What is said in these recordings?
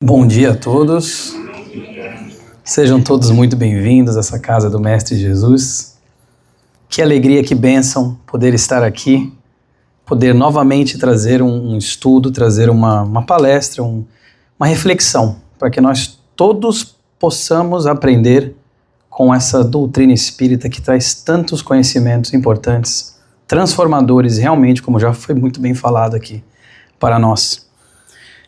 Bom dia a todos, sejam todos muito bem-vindos a essa casa do Mestre Jesus. Que alegria, que bênção poder estar aqui, poder novamente trazer um estudo, trazer uma palestra, uma reflexão, para que nós todos possamos aprender com essa doutrina espírita que traz tantos conhecimentos importantes, transformadores, realmente, como já foi muito bem falado aqui, para nós.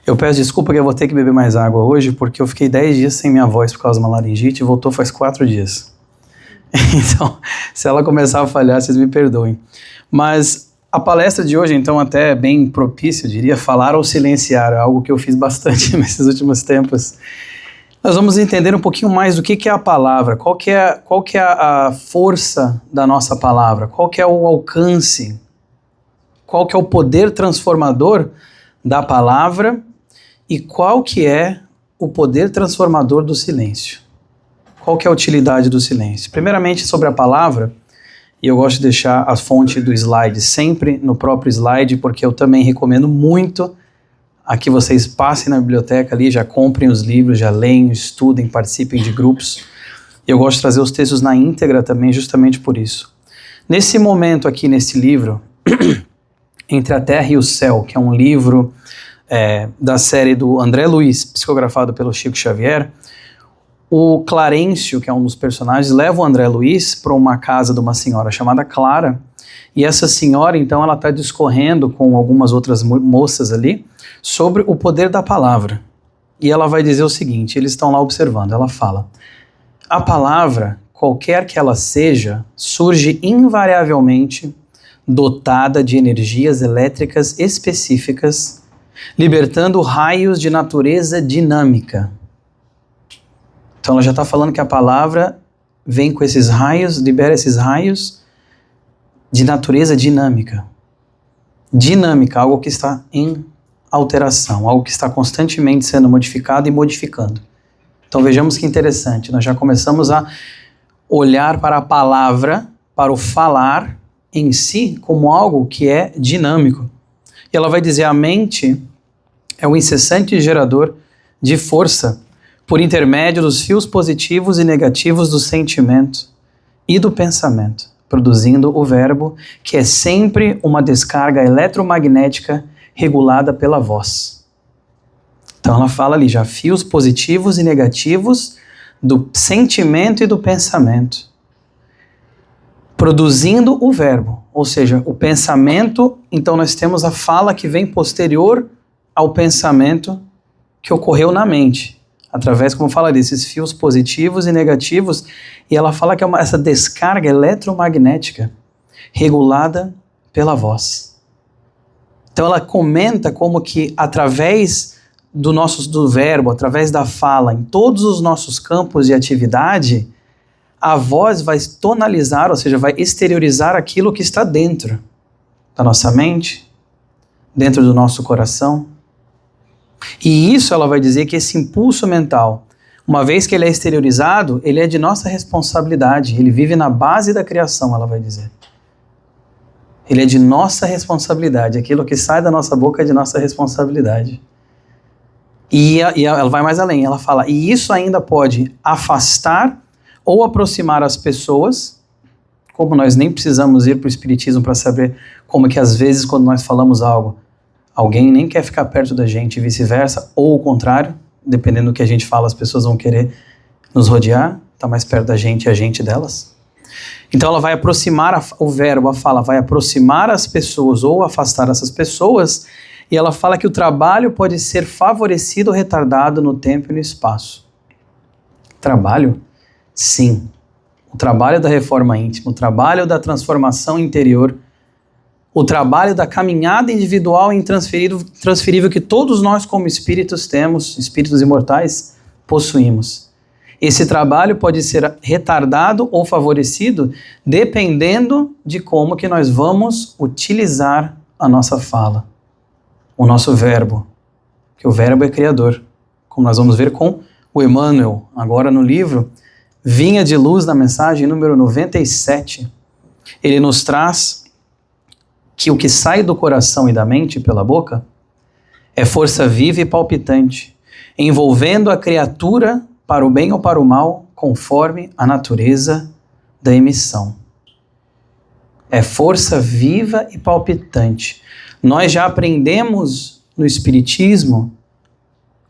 Eu peço desculpa que eu vou ter que beber mais água hoje, porque eu fiquei 10 dias sem minha voz por causa de uma laringite e voltou faz 4 dias. Então, se ela começar a falhar, vocês me perdoem. Mas a palestra de hoje, então, até é bem propícia, eu diria, falar ou silenciar, é algo que eu fiz bastante nesses últimos tempos. Nós vamos entender um pouquinho mais do que é a palavra, qual que é a força da nossa palavra, qual que é o alcance, qual que é o poder transformador da palavra, e qual que é o poder transformador do silêncio? Qual que é a utilidade do silêncio? Primeiramente, sobre a palavra, e eu gosto de deixar a fonte do slide sempre no próprio slide, porque eu também recomendo muito a que vocês passem na biblioteca ali, já comprem os livros, já leiam, estudem, participem de grupos. Eu gosto de trazer os textos na íntegra também, justamente por isso. Nesse momento aqui, nesse livro, Entre a Terra e o Céu, que é um livro da série do André Luiz, psicografado pelo Chico Xavier, o Clarencio, que é um dos personagens, leva o André Luiz para uma casa de uma senhora chamada Clara, e essa senhora, então, ela está discorrendo com algumas outras moças ali sobre o poder da palavra. E ela vai dizer o seguinte, eles estão lá observando, ela fala: a palavra, qualquer que ela seja, surge invariavelmente dotada de energias elétricas específicas, libertando raios de natureza dinâmica. Então ela já está falando que a palavra vem com esses raios, libera esses raios de natureza dinâmica. Dinâmica, algo que está em alteração, algo que está constantemente sendo modificado e modificando. Então vejamos que interessante, nós já começamos a olhar para a palavra, para o falar em si, como algo que é dinâmico. E ela vai dizer, a mente é o incessante gerador de força por intermédio dos fios positivos e negativos do sentimento e do pensamento, produzindo o verbo, que é sempre uma descarga eletromagnética regulada pela voz. Então ela fala ali já, fios positivos e negativos do sentimento e do pensamento, produzindo o verbo, ou seja, o pensamento. Então nós temos a fala que vem posterior ao pensamento que ocorreu na mente, através, como fala, desses fios positivos e negativos, e ela fala que é essa descarga eletromagnética regulada pela voz. Então ela comenta como que através do verbo, através da fala, em todos os nossos campos de atividade, a voz vai tonalizar, ou seja, vai exteriorizar aquilo que está dentro da nossa mente, dentro do nosso coração. E isso ela vai dizer que esse impulso mental, uma vez que ele é exteriorizado, ele é de nossa responsabilidade, ele vive na base da criação, ela vai dizer. Ele é de nossa responsabilidade, aquilo que sai da nossa boca é de nossa responsabilidade. E ela vai mais além, ela fala, e isso ainda pode afastar ou aproximar as pessoas, como nós nem precisamos ir para o espiritismo para saber como que às vezes quando nós falamos algo, alguém nem quer ficar perto da gente e vice-versa, ou o contrário, dependendo do que a gente fala, as pessoas vão querer nos rodear, estar mais perto da gente e a gente delas. Então ela vai aproximar, o verbo, a fala, vai aproximar as pessoas ou afastar essas pessoas, e ela fala que o trabalho pode ser favorecido ou retardado no tempo e no espaço. Trabalho? Sim. O trabalho da reforma íntima, o trabalho da transformação interior, o trabalho da caminhada individual e intransferível que todos nós como espíritos temos, espíritos imortais, possuímos. Esse trabalho pode ser retardado ou favorecido dependendo de como que nós vamos utilizar a nossa fala, o nosso verbo, que o verbo é criador, como nós vamos ver com o Emmanuel, agora no livro Vinha de Luz, na mensagem número 97, ele nos traz que o que sai do coração e da mente pela boca é força viva e palpitante, envolvendo a criatura para o bem ou para o mal, conforme a natureza da emissão. É força viva e palpitante. Nós já aprendemos no Espiritismo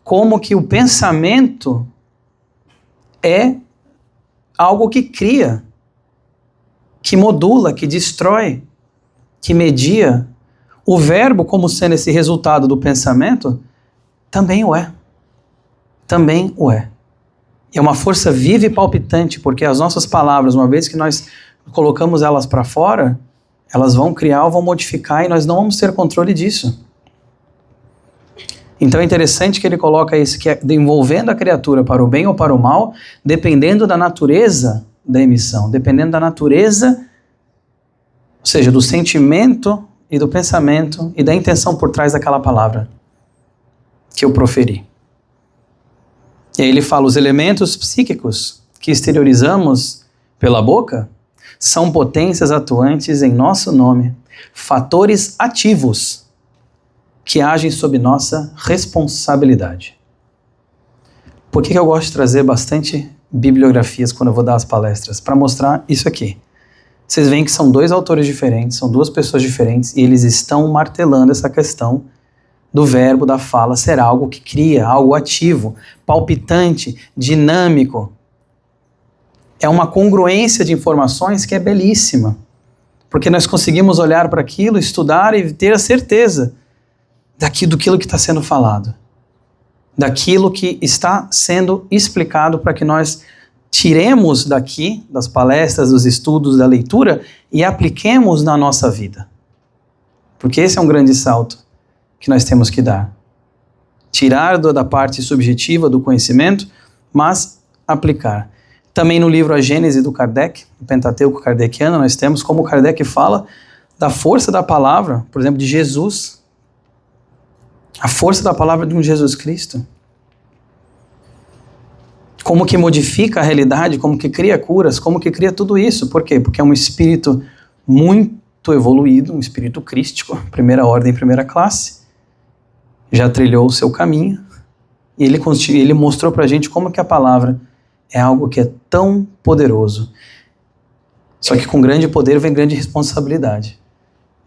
como que o pensamento é algo que cria, que modula, que destrói, que media. O verbo, como sendo esse resultado do pensamento, também o é. Também o é. É uma força viva e palpitante, porque as nossas palavras, uma vez que nós colocamos elas para fora, elas vão criar ou vão modificar e nós não vamos ter controle disso. Então é interessante que ele coloca isso, que é envolvendo a criatura para o bem ou para o mal, dependendo da natureza da emissão, dependendo da natureza, ou seja, do sentimento e do pensamento e da intenção por trás daquela palavra que eu proferi. E aí ele fala, os elementos psíquicos que exteriorizamos pela boca são potências atuantes em nosso nome, fatores ativos que agem sob nossa responsabilidade. Por que eu gosto de trazer bastante bibliografias quando eu vou dar as palestras? Para mostrar isso aqui. Vocês veem que são dois autores diferentes, são duas pessoas diferentes, e eles estão martelando essa questão do verbo, da fala, ser algo que cria, algo ativo, palpitante, dinâmico. É uma congruência de informações que é belíssima, porque nós conseguimos olhar para aquilo, estudar e ter a certeza daquilo que está sendo falado, daquilo que está sendo explicado para que nós tiremos daqui, das palestras, dos estudos, da leitura e apliquemos na nossa vida. Porque esse é um grande salto que nós temos que dar. Tirar da parte subjetiva do conhecimento, mas aplicar. Também no livro A Gênese do Kardec, o Pentateuco Kardeciano, nós temos como Kardec fala da força da palavra, por exemplo, de Jesus. A força da palavra de um Jesus Cristo. Como que modifica a realidade, como que cria curas, como que cria tudo isso. Por quê? Porque é um espírito muito evoluído, um espírito crístico, primeira ordem, primeira classe. Já trilhou o seu caminho, e ele mostrou para a gente como que a palavra é algo que é tão poderoso. Só que com grande poder vem grande responsabilidade.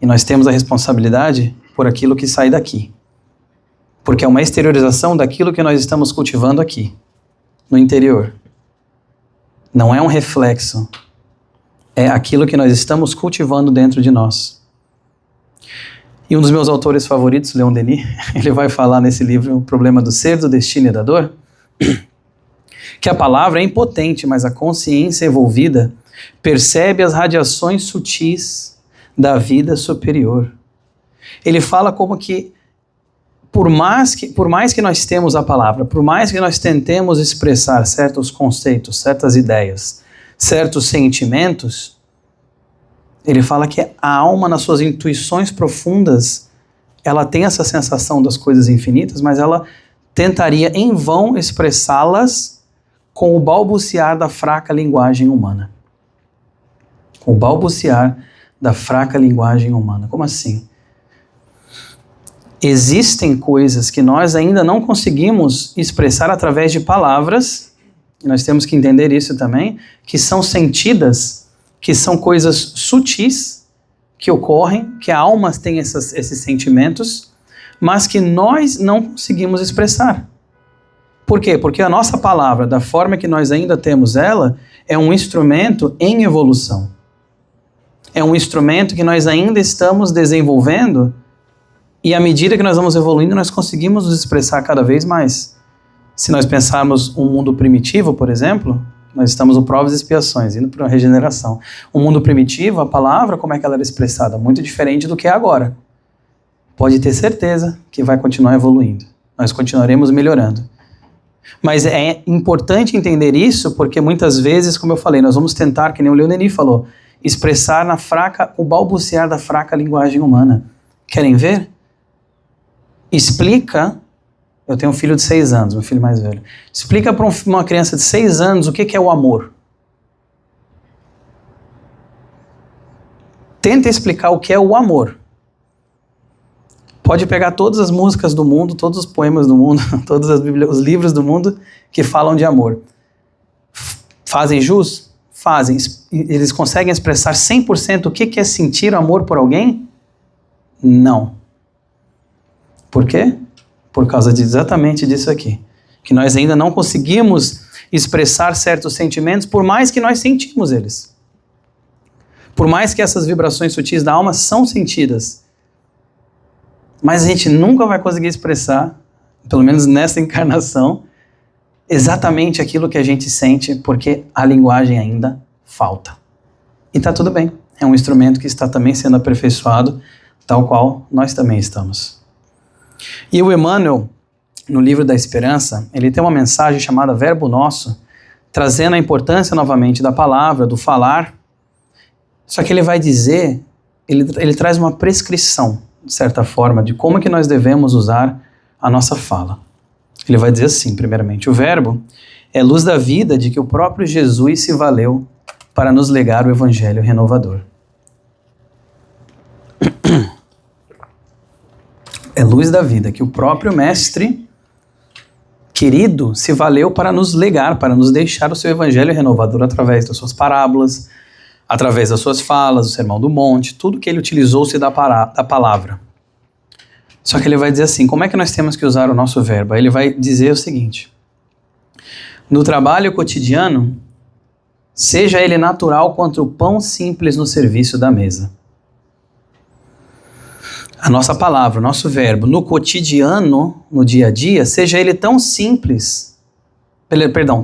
E nós temos a responsabilidade por aquilo que sai daqui. Porque é uma exteriorização daquilo que nós estamos cultivando aqui, no interior. Não é um reflexo, é aquilo que nós estamos cultivando dentro de nós. E um dos meus autores favoritos, Leon Denis, ele vai falar nesse livro, O Problema do Ser, do Destino e da Dor, que a palavra é impotente, mas a consciência envolvida percebe as radiações sutis da vida superior. Ele fala como que, por mais que nós temos a palavra, por mais que nós tentemos expressar certos conceitos, certas ideias, certos sentimentos, ele fala que a alma, nas suas intuições profundas, ela tem essa sensação das coisas infinitas, mas ela tentaria em vão expressá-las com o balbuciar da fraca linguagem humana. Com o balbuciar da fraca linguagem humana. Como assim? Existem coisas que nós ainda não conseguimos expressar através de palavras, e nós temos que entender isso também, que são sentidas, que são coisas sutis que ocorrem, que a alma tem esses sentimentos, mas que nós não conseguimos expressar. Por quê? Porque a nossa palavra, da forma que nós ainda temos ela, é um instrumento em evolução. É um instrumento que nós ainda estamos desenvolvendo, e à medida que nós vamos evoluindo, nós conseguimos nos expressar cada vez mais. Se nós pensarmos um mundo primitivo, por exemplo, nós estamos no provas e expiações, indo para a regeneração. O mundo primitivo, a palavra, como é que ela era expressada? Muito diferente do que é agora. Pode ter certeza que vai continuar evoluindo. Nós continuaremos melhorando. Mas é importante entender isso, porque muitas vezes, como eu falei, nós vamos tentar, que nem o Leon Denis falou, expressar o balbuciar da fraca linguagem humana. Querem ver? Explica. Eu tenho um filho de 6 anos, meu filho mais velho. Explica para uma criança de 6 anos o que é o amor. Tenta explicar o que é o amor. Pode pegar todas as músicas do mundo, todos os poemas do mundo, todos os livros do mundo que falam de amor. Fazem jus? Fazem. Eles conseguem expressar 100% o que é sentir amor por alguém? Não. Por quê? Por causa exatamente disso aqui. Que nós ainda não conseguimos expressar certos sentimentos, por mais que nós sentimos eles. Por mais que essas vibrações sutis da alma são sentidas. Mas a gente nunca vai conseguir expressar, pelo menos nessa encarnação, exatamente aquilo que a gente sente, porque a linguagem ainda falta. E está tudo bem. É um instrumento que está também sendo aperfeiçoado, tal qual nós também estamos. E o Emmanuel, no livro da Esperança, ele tem uma mensagem chamada Verbo Nosso, trazendo a importância novamente da palavra, do falar. Só que ele vai dizer, ele traz uma prescrição, de certa forma, de como que nós devemos usar a nossa fala. Ele vai dizer assim, primeiramente, o verbo é luz da vida de que o próprio Jesus se valeu para nos legar o Evangelho renovador. É luz da vida que o próprio Mestre querido se valeu para nos legar, para nos deixar o seu Evangelho renovador através das suas parábolas, através das suas falas, do Sermão do Monte, tudo que ele utilizou-se da palavra. Só que ele vai dizer assim, como é que nós temos que usar o nosso verbo? Ele vai dizer o seguinte, no trabalho cotidiano, seja ele natural quanto o pão simples no serviço da mesa. A nossa palavra, o nosso verbo, no cotidiano, no dia a dia, seja ele tão simples,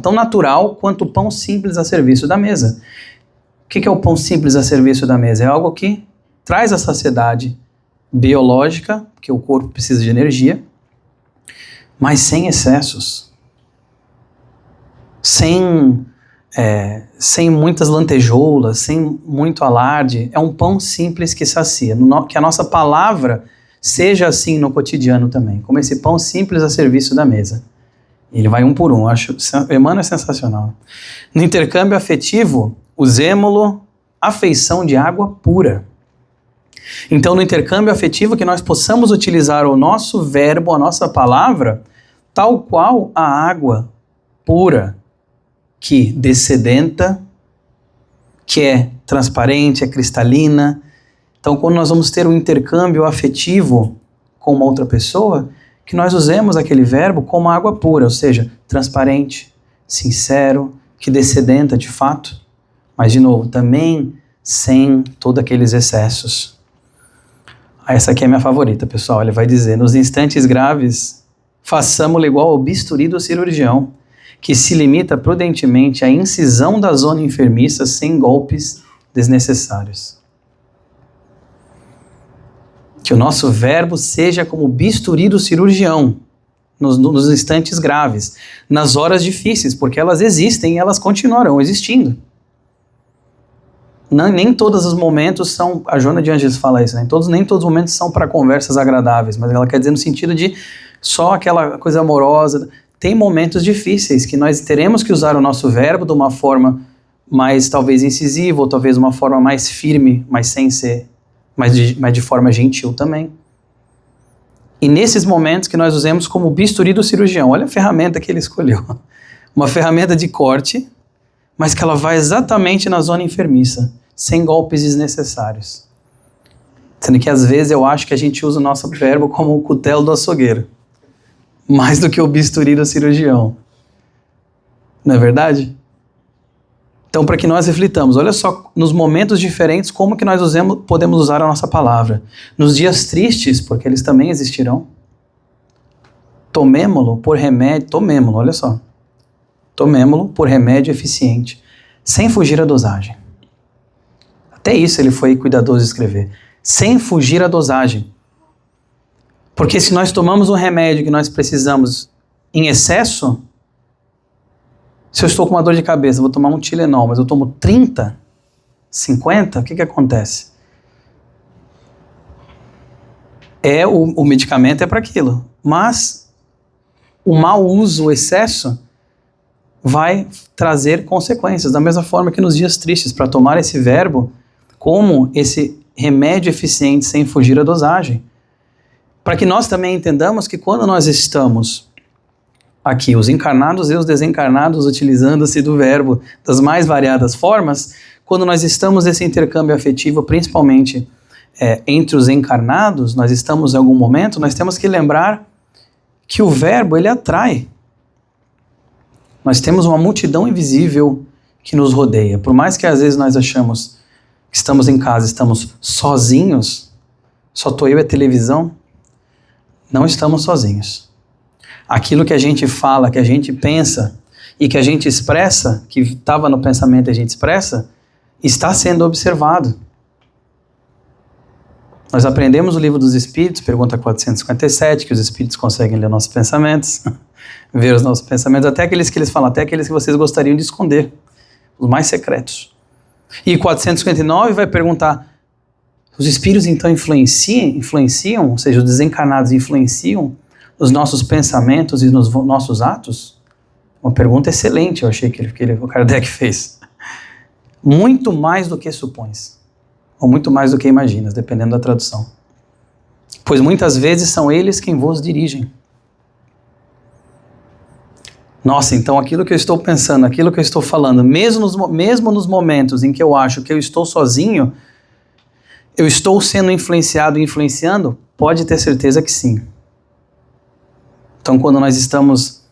tão natural quanto o pão simples a serviço da mesa. O que é o pão simples a serviço da mesa? É algo que traz a saciedade biológica, porque o corpo precisa de energia, mas sem excessos, sem muitas lantejoulas, sem muito alarde. É um pão simples que sacia. Que a nossa palavra seja assim no cotidiano também, como esse pão simples a serviço da mesa. Ele vai um por um. Acho Emmanuel é sensacional. No intercâmbio afetivo, usemo-lo afeição de água pura. Então, no intercâmbio afetivo, que nós possamos utilizar o nosso verbo, a nossa palavra, tal qual a água pura, que dessedenta, que é transparente, é cristalina. Então, quando nós vamos ter um intercâmbio afetivo com uma outra pessoa, que nós usemos aquele verbo como água pura, ou seja, transparente, sincero, que dessedenta de fato, mas, de novo, também sem todos aqueles excessos. Essa aqui é a minha favorita, pessoal. Ele vai dizer, nos instantes graves, façamo-lo igual ao bisturi do cirurgião, que se limita prudentemente à incisão da zona enfermiça sem golpes desnecessários. Que o nosso verbo seja como o bisturi do cirurgião, nos instantes graves, nas horas difíceis, porque elas existem e elas continuarão existindo. Nem todos os momentos são, a Joana de Ângeles fala isso, nem todos os momentos são para conversas agradáveis, mas ela quer dizer no sentido de só aquela coisa amorosa. Tem momentos difíceis que nós teremos que usar o nosso verbo de uma forma mais talvez incisiva, ou talvez uma forma mais firme, mas sem ser, mas de forma gentil também. E nesses momentos que nós usemos como bisturi do cirurgião, olha a ferramenta que ele escolheu. Uma ferramenta de corte, mas que ela vai exatamente na zona enfermiça, sem golpes desnecessários. Sendo que às vezes eu acho que a gente usa o nosso verbo como o cutelo do açougueiro, mais do que o bisturi do cirurgião. Não é verdade? Então, para que nós reflitamos, olha só, nos momentos diferentes, como que nós podemos usar a nossa palavra. Nos dias tristes, porque eles também existirão, tomemo-lo por remédio, olha só, tomemo-lo por remédio eficiente, sem fugir à dosagem. Até isso ele foi cuidadoso de escrever, sem fugir à dosagem. Porque se nós tomamos um remédio que nós precisamos em excesso, se eu estou com uma dor de cabeça, vou tomar um Tilenol, mas eu tomo 30, 50, o que acontece? O medicamento é para aquilo, mas o mau uso, o excesso, vai trazer consequências, da mesma forma que nos dias tristes, para tomar esse verbo como esse remédio eficiente sem fugir à dosagem. para que nós também entendamos que quando nós estamos aqui, os encarnados e os desencarnados, utilizando-se do verbo das mais variadas formas, quando nós estamos nesse intercâmbio afetivo, principalmente entre os encarnados, nós estamos em algum momento, nós temos que lembrar que o verbo, ele atrai. Nós temos uma multidão invisível que nos rodeia. Por mais que às vezes nós achamos que estamos em casa, estamos sozinhos, só estou eu e a televisão, não estamos sozinhos. Aquilo que a gente fala, que a gente pensa e que a gente expressa, que estava no pensamento e a gente expressa, está sendo observado. Nós aprendemos no Livro dos Espíritos, pergunta 457, que os Espíritos conseguem ler nossos pensamentos, ver os nossos pensamentos, até aqueles que eles falam, até aqueles que vocês gostariam de esconder, os mais secretos. E 459 vai perguntar, os Espíritos então influenciam, ou seja, os desencarnados influenciam os nossos pensamentos e nos nossos atos? Uma pergunta excelente, eu achei que o Kardec fez. Muito mais do que supões, ou muito mais do que imaginas, dependendo da tradução. Pois muitas vezes são eles quem vos dirigem. Nossa, então aquilo que eu estou pensando, aquilo que eu estou falando, mesmo nos momentos em que eu acho que eu estou sozinho, eu estou sendo influenciado e influenciando? Pode ter certeza que sim. Então quando nós estamos,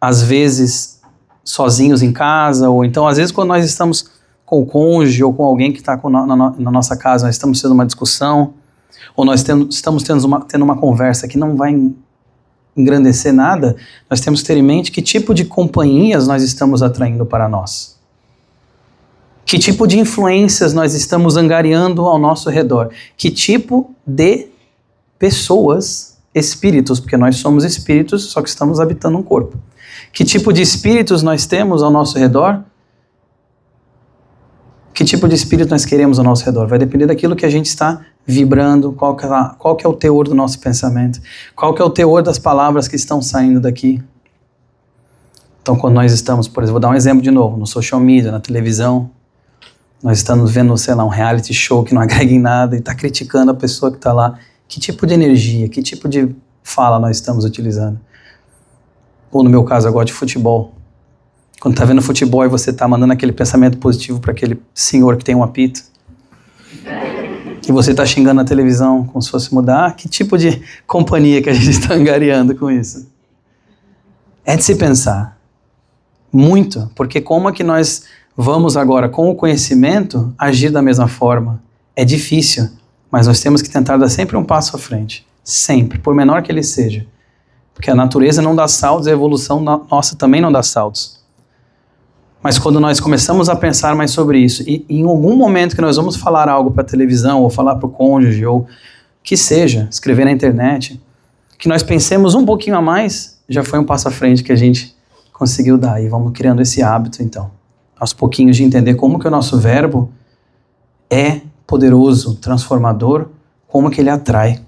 às vezes, sozinhos em casa, ou então às vezes quando nós estamos com o cônjuge ou com alguém que está na nossa casa, nós estamos tendo uma discussão, ou nós estamos tendo uma conversa que não vai engrandecer nada, nós temos que ter em mente que tipo de companhias nós estamos atraindo para nós. Que tipo de influências nós estamos angariando ao nosso redor. Que tipo de pessoas, espíritos, porque nós somos espíritos, só que estamos habitando um corpo. Que tipo de espíritos nós temos ao nosso redor? Que tipo de espírito nós queremos ao nosso redor? Vai depender daquilo que a gente está vibrando, qual que é o teor do nosso pensamento, qual que é o teor das palavras que estão saindo daqui. Então quando nós estamos, por exemplo, vou dar um exemplo de novo, no social media, na televisão, nós estamos vendo, sei lá, um reality show que não agrega em nada e está criticando a pessoa que está lá. Que tipo de energia, que tipo de fala nós estamos utilizando? Ou no meu caso, eu gosto de futebol. Quando está vendo futebol e você está mandando aquele pensamento positivo para aquele senhor que tem um apito, que você está xingando na televisão como se fosse mudar, que tipo de companhia que a gente está angariando com isso? É de se pensar. Muito. Porque como é que nós vamos agora, com o conhecimento, agir da mesma forma? É difícil, mas nós temos que tentar dar sempre um passo à frente. Sempre, por menor que ele seja. Porque a natureza não dá saltos, a evolução nossa também não dá saltos. Mas quando nós começamos a pensar mais sobre isso, e em algum momento que nós vamos falar algo para a televisão, ou falar para o cônjuge, ou que seja, escrever na internet, que nós pensemos um pouquinho a mais, já foi um passo à frente que a gente conseguiu dar. E vamos criando esse hábito, então, aos pouquinhos, de entender como que o nosso verbo é poderoso, transformador, como que ele atrai.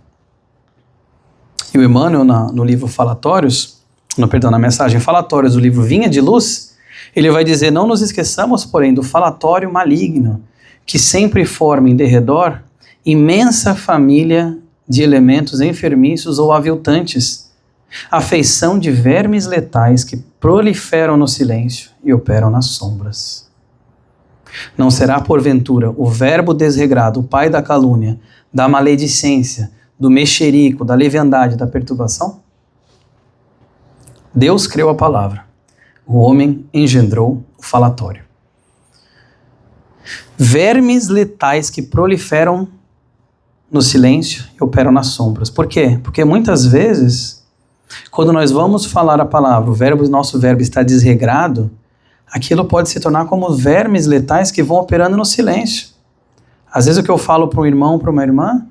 E o Emmanuel, no livro Falatórios, na mensagem Falatórios do livro Vinha de Luz, ele vai dizer, não nos esqueçamos, porém, do falatório maligno, que sempre forma em derredor imensa família de elementos enfermiços ou aviltantes, afeição de vermes letais que proliferam no silêncio e operam nas sombras. Não será, porventura, o verbo desregrado, o pai da calúnia, da maledicência, do mexerico, da leviandade, da perturbação? Deus criou a palavra. O homem engendrou o falatório. Vermes letais que proliferam no silêncio e operam nas sombras. Por quê? Porque muitas vezes, quando nós vamos falar a palavra, o nosso verbo está desregrado, aquilo pode se tornar como vermes letais que vão operando no silêncio. Às vezes o que eu falo para um irmão, para uma irmã,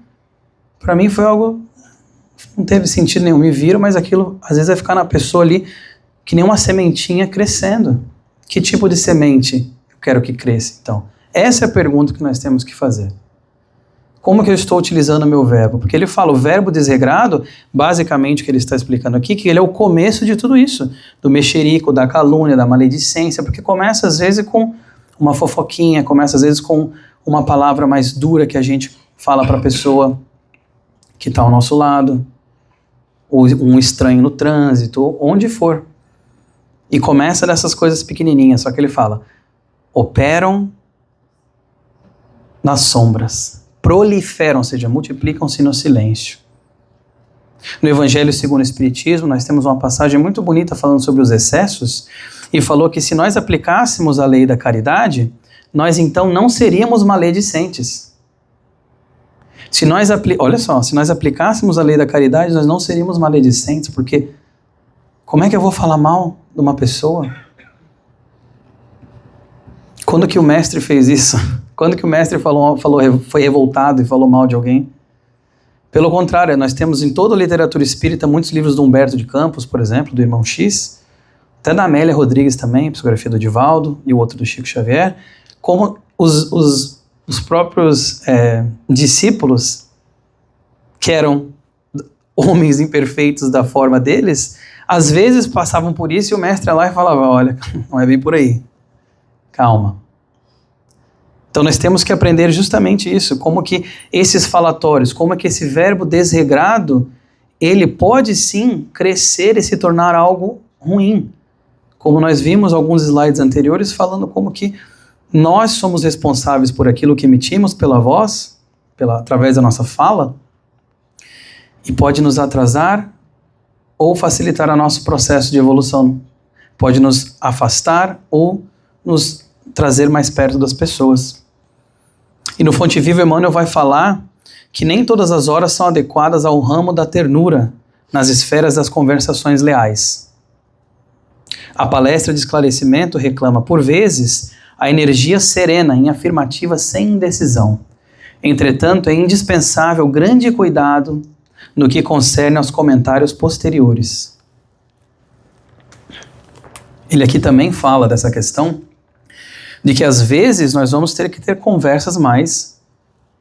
para mim foi algo, não teve sentido nenhum, me viram, mas aquilo às vezes vai ficar na pessoa ali, que nem uma sementinha crescendo. Que tipo de semente eu quero que cresça, então? Essa é a pergunta que nós temos que fazer. Como que eu estou utilizando o meu verbo? Porque ele fala, o verbo desregrado, basicamente o que ele está explicando aqui, que ele é o começo de tudo isso, do mexerico, da calúnia, da maledicência, porque começa às vezes com uma fofoquinha, começa às vezes com uma palavra mais dura que a gente fala para a pessoa que está ao nosso lado. ou um estranho no trânsito, onde for. E começa dessas coisas pequenininhas, só que ele fala, operam nas sombras, proliferam, ou seja, multiplicam-se no silêncio. No Evangelho segundo o Espiritismo, nós temos uma passagem muito bonita falando sobre os excessos, e falou que se nós aplicássemos a lei da caridade, nós então não seríamos maledicentes. Olha só, se nós aplicássemos a lei da caridade, nós não seríamos maledicentes, porque como é que eu vou falar mal de uma pessoa? Quando que o mestre fez isso? Quando que o mestre foi revoltado e falou mal de alguém? Pelo contrário, nós temos em toda a literatura espírita muitos livros do Humberto de Campos, por exemplo, do Irmão X, até da Amélia Rodrigues também, psicografia do Divaldo, e o outro do Chico Xavier, como os próprios discípulos, que eram homens imperfeitos da forma deles, às vezes passavam por isso e o mestre ia lá e falava, olha, não é bem por aí, calma. Então nós temos que aprender justamente isso, como que esses falatórios, como que esse verbo desregrado, ele pode sim crescer e se tornar algo ruim. Como nós vimos alguns slides anteriores falando como que nós somos responsáveis por aquilo que emitimos pela voz, através da nossa fala, e pode nos atrasar ou facilitar o nosso processo de evolução. Pode nos afastar ou nos trazer mais perto das pessoas. E no Fonte Viva, Emmanuel vai falar que nem todas as horas são adequadas ao ramo da ternura nas esferas das conversações leais. A palestra de esclarecimento reclama, por vezes, a energia serena em afirmativa sem indecisão. Entretanto, é indispensável grande cuidado no que concerne aos comentários posteriores. Ele aqui também fala dessa questão de que às vezes nós vamos ter que ter conversas mais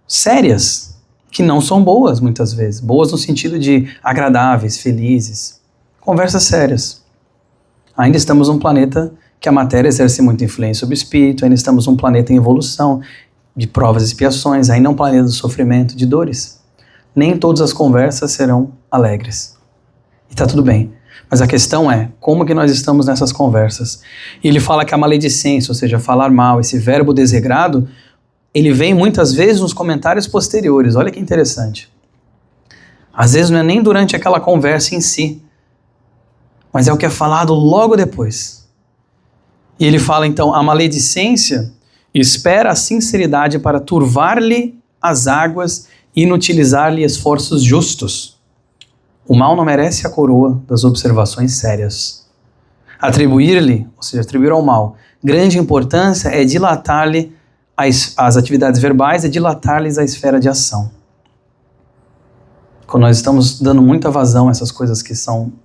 sérias, que não são boas muitas vezes, boas no sentido de agradáveis, felizes, conversas sérias. Ainda estamos num planeta que a matéria exerce muita influência sobre o espírito, ainda estamos num planeta em evolução, de provas e expiações, ainda é um planeta de sofrimento, de dores. Nem todas as conversas serão alegres. E está tudo bem. Mas a questão é, como que nós estamos nessas conversas? E ele fala que a maledicência, ou seja, falar mal, esse verbo desregrado, ele vem muitas vezes nos comentários posteriores. Olha que interessante. Às vezes não é nem durante aquela conversa em si, mas é o que é falado logo depois. E ele fala então, a maledicência espera a sinceridade para turvar-lhe as águas e inutilizar-lhe esforços justos. O mal não merece a coroa das observações sérias. Atribuir-lhe, ou seja, atribuir ao mal, grande importância é dilatar-lhe as atividades verbais e dilatar-lhes a esfera de ação. Quando nós estamos dando muita vazão a essas coisas que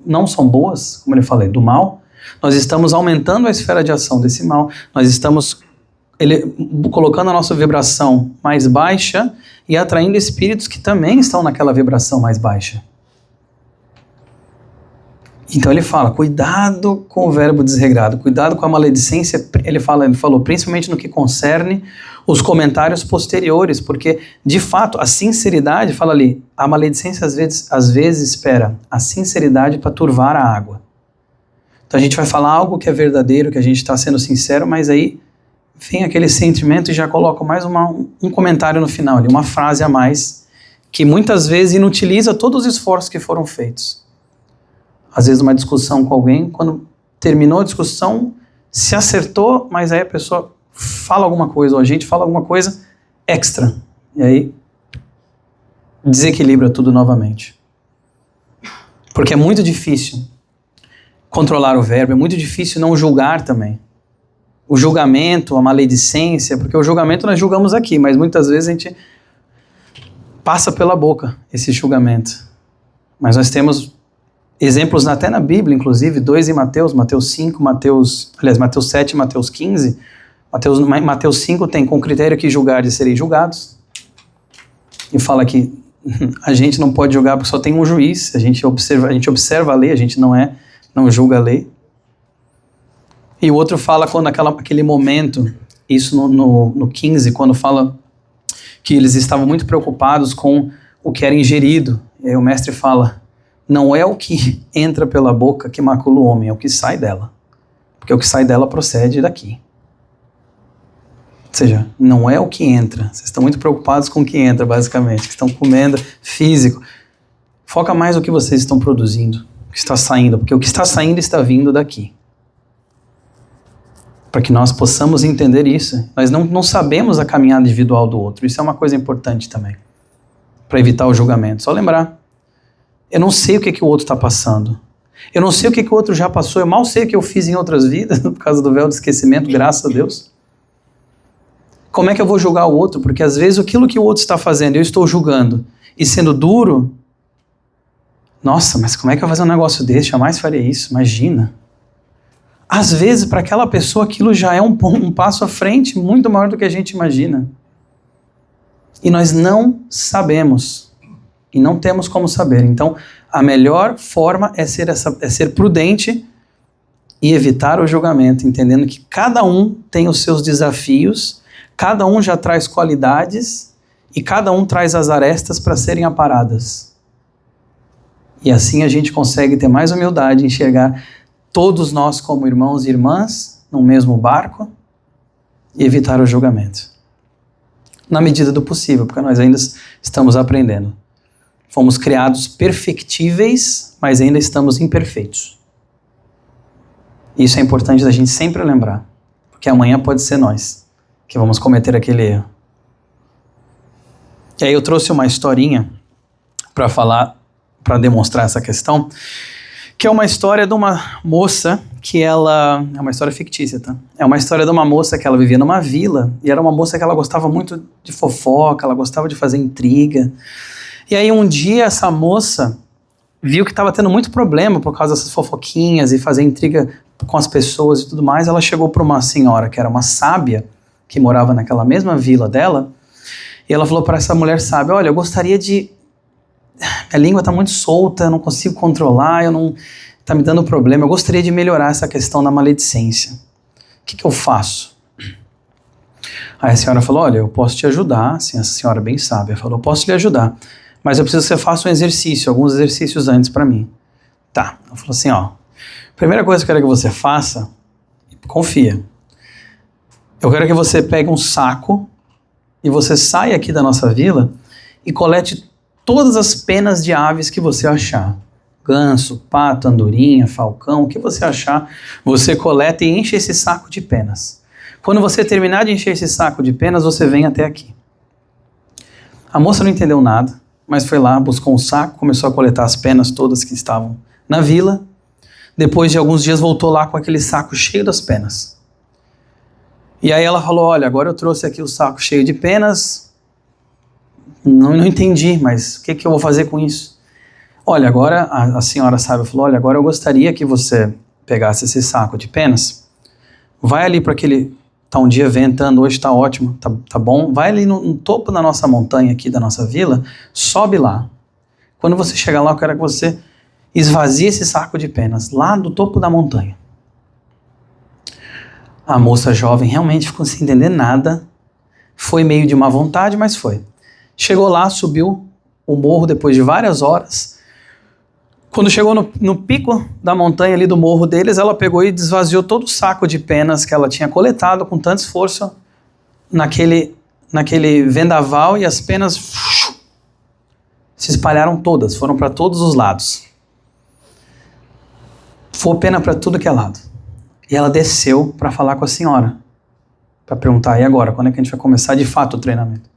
não são boas, como eu falei, do mal, nós estamos aumentando a esfera de ação desse mal, nós estamos colocando a nossa vibração mais baixa e atraindo espíritos que também estão naquela vibração mais baixa. Então ele fala, cuidado com o verbo desregrado, cuidado com a maledicência, ele falou principalmente no que concerne os comentários posteriores, porque de fato a sinceridade, fala ali, a maledicência às vezes espera a sinceridade para turvar a água. Então a gente vai falar algo que é verdadeiro, que a gente está sendo sincero, mas aí vem aquele sentimento e já coloca mais um comentário no final, ali, uma frase a mais, que muitas vezes inutiliza todos os esforços que foram feitos. Às vezes uma discussão com alguém, quando terminou a discussão, se acertou, mas aí a pessoa fala alguma coisa, ou a gente fala alguma coisa extra, e aí desequilibra tudo novamente. Porque é muito difícil controlar o verbo, é muito difícil não julgar também. O julgamento, a maledicência, porque o julgamento nós julgamos aqui, mas muitas vezes a gente passa pela boca esse julgamento. Mas nós temos exemplos até na Bíblia, inclusive, 2 em Mateus 5, Mateus 7 e Mateus 15. Mateus 5 tem, com critério que julgares sereis julgados. E fala que a gente não pode julgar porque só tem um juiz, a gente observa a lei, a gente não julga a lei. E o outro fala quando aquele momento, isso no 15, quando fala que eles estavam muito preocupados com o que era ingerido. E aí o mestre fala, não é o que entra pela boca que macula o homem, é o que sai dela. Porque o que sai dela procede daqui. Ou seja, não é o que entra. Vocês estão muito preocupados com o que entra, basicamente. Que estão comendo, físico. Foca mais no que vocês estão produzindo, o que está saindo. Porque o que está saindo está vindo daqui. Para que nós possamos entender isso. Nós não sabemos a caminhada individual do outro. Isso é uma coisa importante também. Para evitar o julgamento. Só lembrar. Eu não sei o que o outro está passando. Eu não sei o que o outro já passou. Eu mal sei o que eu fiz em outras vidas, por causa do véu do esquecimento, graças a Deus. Como é que eu vou julgar o outro? Porque às vezes aquilo que o outro está fazendo, eu estou julgando, e sendo duro, nossa, mas como é que eu vou fazer um negócio desse? Jamais faria isso, imagina. Às vezes, para aquela pessoa, aquilo já é um passo à frente, muito maior do que a gente imagina. E nós não sabemos, e não temos como saber. Então, a melhor forma é ser prudente e evitar o julgamento, entendendo que cada um tem os seus desafios, cada um já traz qualidades e cada um traz as arestas para serem aparadas. E assim a gente consegue ter mais humildade, enxergar todos nós como irmãos e irmãs no mesmo barco e evitar o julgamento. Na medida do possível, porque nós ainda estamos aprendendo. Fomos criados perfectíveis, mas ainda estamos imperfeitos. Isso é importante da gente sempre lembrar, porque amanhã pode ser nós que vamos cometer aquele erro. E aí eu trouxe uma historinha para falar, para demonstrar essa questão, que é uma história de uma moça que ela... É uma história fictícia, tá? É uma história de uma moça que ela vivia numa vila, e era uma moça que ela gostava muito de fofoca, ela gostava de fazer intriga. E aí um dia essa moça viu que estava tendo muito problema por causa dessas fofoquinhas e fazer intriga com as pessoas e tudo mais. Ela chegou para uma senhora que era uma sábia, que morava naquela mesma vila dela, e ela falou para essa mulher sábia: olha, eu gostaria de... Minha língua está muito solta, eu não consigo controlar, está me dando problema, eu gostaria de melhorar essa questão da maledicência. O que eu faço? Aí a senhora falou: olha, eu posso te ajudar. Assim, essa senhora bem sábia falou: eu posso lhe ajudar, mas eu preciso que você faça um exercício, alguns exercícios antes para mim. Tá. Ela falou assim: ó, primeira coisa que eu quero que você faça, confia. Eu quero que você pegue um saco e você saia aqui da nossa vila e colete todas as penas de aves que você achar. Ganso, pato, andorinha, falcão, o que você achar, você coleta e enche esse saco de penas. Quando você terminar de encher esse saco de penas, você vem até aqui. A moça não entendeu nada, mas foi lá, buscou um saco, começou a coletar as penas todas que estavam na vila. Depois de alguns dias voltou lá com aquele saco cheio das penas. E aí ela falou: olha, agora eu trouxe aqui o saco cheio de penas, não entendi, mas o que eu vou fazer com isso? Olha, agora a senhora sábia falou: olha, agora eu gostaria que você pegasse esse saco de penas, vai ali para aquele... Tá um dia ventando, hoje tá ótimo, tá bom, vai ali no topo da nossa montanha aqui, da nossa vila, sobe lá. Quando você chegar lá, eu quero que você esvazie esse saco de penas, lá do topo da montanha. A moça jovem realmente ficou sem entender nada, foi meio de má vontade, mas foi. Chegou lá, subiu o morro depois de várias horas. Quando chegou no pico da montanha ali do morro deles, ela pegou e desvaziou todo o saco de penas que ela tinha coletado com tanto esforço naquele vendaval, e as penas se espalharam todas, foram para todos os lados. Foi pena para tudo que é lado. E ela desceu para falar com a senhora, para perguntar: e agora, quando é que a gente vai começar de fato o treinamento?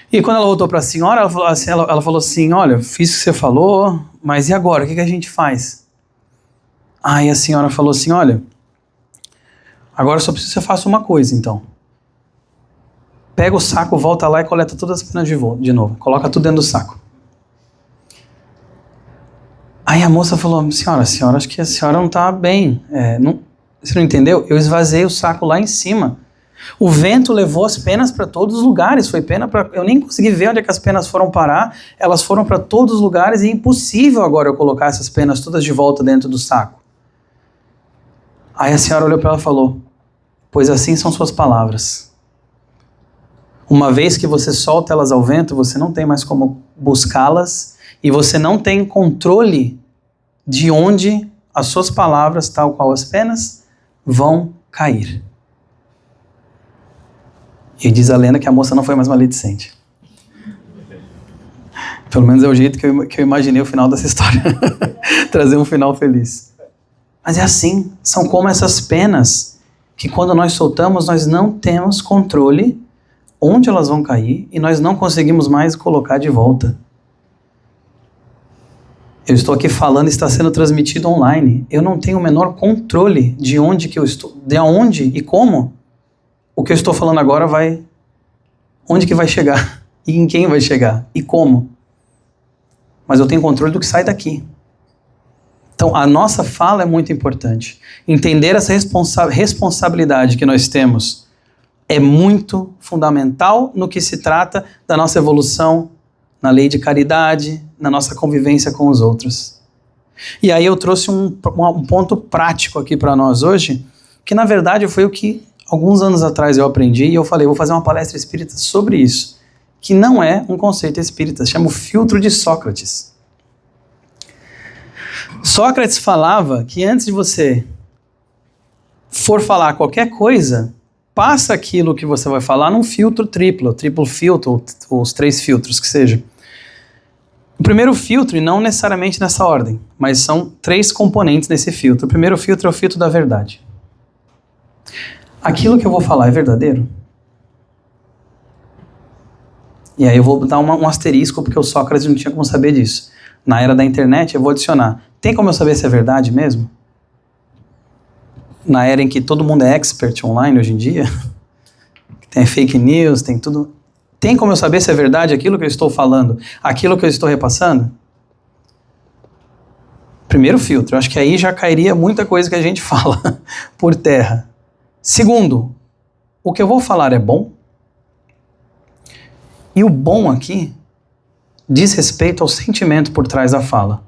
E quando ela voltou para a senhora, ela falou assim: olha, fiz o que você falou, mas e agora? O que a gente faz? Aí a senhora falou assim: olha, agora só preciso que você faça uma coisa, então. Pega o saco, volta lá e coleta todas as penas de novo. Coloca tudo dentro do saco. Aí a moça falou: senhora, acho que a senhora não está bem. Você não entendeu? Eu esvaziei o saco lá em cima. O vento levou as penas para todos os lugares, foi pena para... Eu nem consegui ver onde é que as penas foram parar, elas foram para todos os lugares e é impossível agora eu colocar essas penas todas de volta dentro do saco. Aí a senhora olhou para ela e falou: pois assim são suas palavras. Uma vez que você solta elas ao vento, você não tem mais como buscá-las E você não tem controle de onde as suas palavras, tal qual as penas, vão cair. E diz a lenda que a moça não foi mais maledicente. Pelo menos é o jeito que eu imaginei o final dessa história. Trazer um final feliz. Mas é assim, são como essas penas, que quando nós soltamos, nós não temos controle onde elas vão cair e nós não conseguimos mais colocar de volta. Eu estou aqui falando e está sendo transmitido online. Eu não tenho o menor controle de onde que eu estou, de onde e como o que eu estou falando agora vai, onde que vai chegar e em quem vai chegar e como. Mas eu tenho controle do que sai daqui. Então, a nossa fala é muito importante. Entender essa responsabilidade que nós temos é muito fundamental no que se trata da nossa evolução, na lei de caridade, na nossa convivência com os outros. E aí eu trouxe um ponto prático aqui para nós hoje, que na verdade foi o que alguns anos atrás eu aprendi e eu falei, vou fazer uma palestra espírita sobre isso, que não é um conceito espírita, se chama o filtro de Sócrates. Sócrates falava que antes de você for falar qualquer coisa, passa aquilo que você vai falar num filtro triplo filtro, ou os 3 filtros que seja. O primeiro filtro, e não necessariamente nessa ordem, mas são 3 componentes nesse filtro. O primeiro filtro é o filtro da verdade. Aquilo que eu vou falar é verdadeiro? E aí eu vou dar um asterisco, porque o Sócrates não tinha como saber disso. Na era da internet, eu vou adicionar. Tem como eu saber se é verdade mesmo? Na era em que todo mundo é expert online hoje em dia, tem fake news, tem tudo. Tem como eu saber se é verdade aquilo que eu estou falando, aquilo que eu estou repassando? Primeiro filtro, eu acho que aí já cairia muita coisa que a gente fala por terra. Segundo, o que eu vou falar é bom? E o bom aqui diz respeito ao sentimento por trás da fala.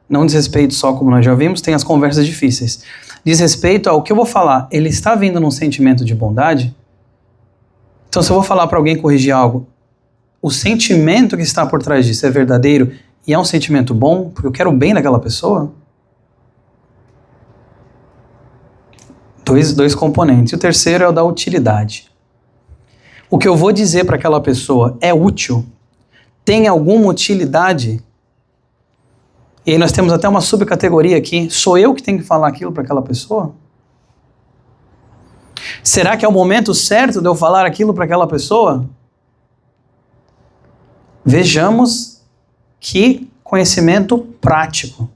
Não diz respeito só, como nós já vimos, tem as conversas difíceis. Diz respeito ao que eu vou falar, ele está vindo num sentimento de bondade? Então, se eu vou falar para alguém corrigir algo, o sentimento que está por trás disso é verdadeiro e é um sentimento bom, porque eu quero o bem daquela pessoa? Dois componentes. E o terceiro é o da utilidade. O que eu vou dizer para aquela pessoa é útil? Tem alguma utilidade? E aí nós temos até uma subcategoria aqui. Sou eu que tenho que falar aquilo para aquela pessoa? Será que é o momento certo de eu falar aquilo para aquela pessoa? Vejamos que conhecimento prático.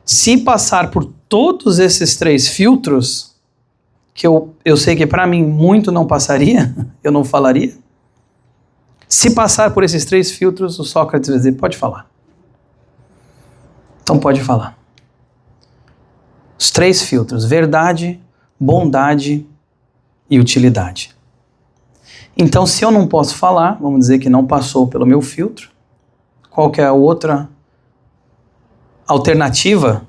Se passar por todos esses 3 filtros, que eu sei que para mim muito não passaria, eu não falaria. Se passar por esses 3 filtros, o Sócrates vai dizer, pode falar. Então pode falar. Os 3 filtros, verdade, bondade e utilidade. Então, se eu não posso falar, vamos dizer que não passou pelo meu filtro, qual que é a outra alternativa?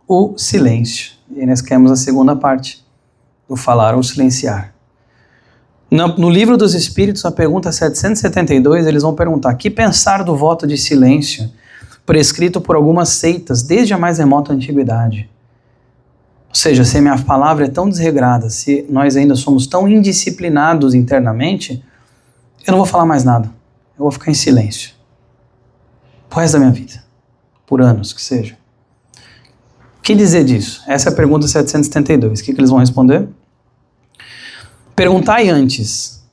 O silêncio. E aí nós queremos a segunda parte, do falar ou silenciar. No Livro dos Espíritos, a pergunta 772, eles vão perguntar, que pensar do voto de silêncio prescrito por algumas seitas desde a mais remota antiguidade? Ou seja, se a minha palavra é tão desregrada, se nós ainda somos tão indisciplinados internamente, eu não vou falar mais nada. Eu vou ficar em silêncio. Pro resto da minha vida. Por anos, que seja. O que dizer disso? Essa é a pergunta 772. O que eles vão responder? Perguntai antes,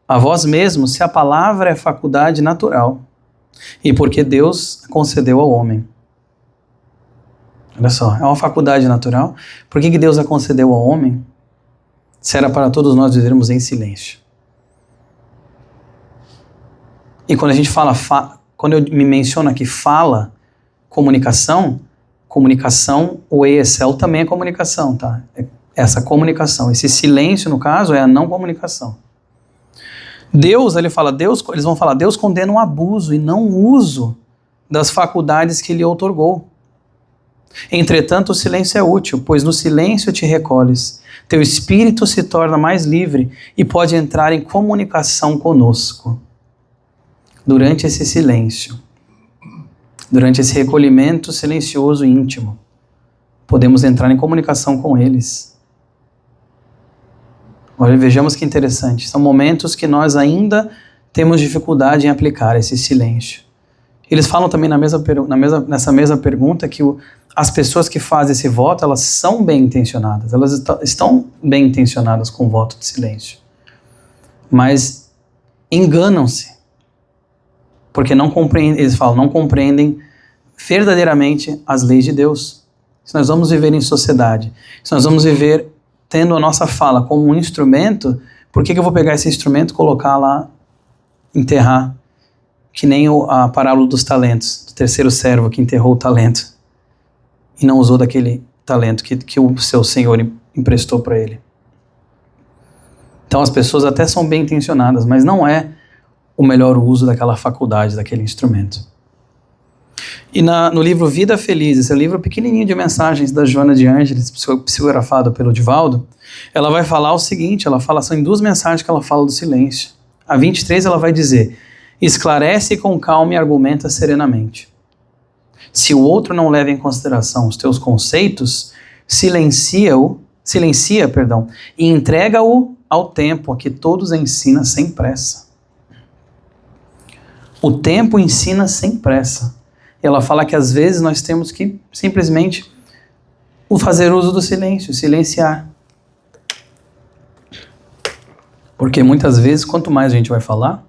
a vós mesmos, se a palavra é faculdade natural e porque Deus concedeu ao homem. Olha só, é uma faculdade natural. Por que Deus a concedeu ao homem? Se era para todos nós vivermos em silêncio. E quando a gente fala, quando eu me menciono aqui fala, comunicação, o ESL também é comunicação, tá? Essa comunicação, esse silêncio no caso é a não comunicação. Deus, eles vão falar, Deus condena o abuso e não o uso das faculdades que lhe outorgou. Entretanto, o silêncio é útil, pois no silêncio te recolhes, teu espírito se torna mais livre e pode entrar em comunicação conosco. Durante esse silêncio. Durante esse recolhimento silencioso e íntimo, podemos entrar em comunicação com eles. Olha, vejamos que interessante. São momentos que nós ainda temos dificuldade em aplicar esse silêncio. Eles falam também nessa mesma pergunta que as pessoas que fazem esse voto, elas são bem intencionadas, elas estão bem intencionadas com o voto de silêncio. Mas enganam-se, porque não compreendem, eles falam, não compreendem verdadeiramente as leis de Deus. Se nós vamos viver em sociedade, se nós vamos viver tendo a nossa fala como um instrumento, por que eu vou pegar esse instrumento, colocar lá, enterrar, que nem a parábola dos talentos, do terceiro servo que enterrou o talento e não usou daquele talento que o seu senhor emprestou para ele. Então as pessoas até são bem intencionadas, mas não é o melhor uso daquela faculdade, daquele instrumento. E no livro Vida Feliz, esse livro pequenininho de mensagens da Joana de Ângeles, psicografado pelo Divaldo, ela vai falar o seguinte, são em 2 mensagens que ela fala do silêncio. A 23 ela vai dizer: esclarece com calma e argumenta serenamente. Se o outro não leva em consideração os teus conceitos, silencia, e entrega-o ao tempo a que todos ensina sem pressa. O tempo ensina sem pressa. Ela fala que às vezes nós temos que simplesmente fazer uso do silêncio, silenciar. Porque muitas vezes, quanto mais a gente vai falar,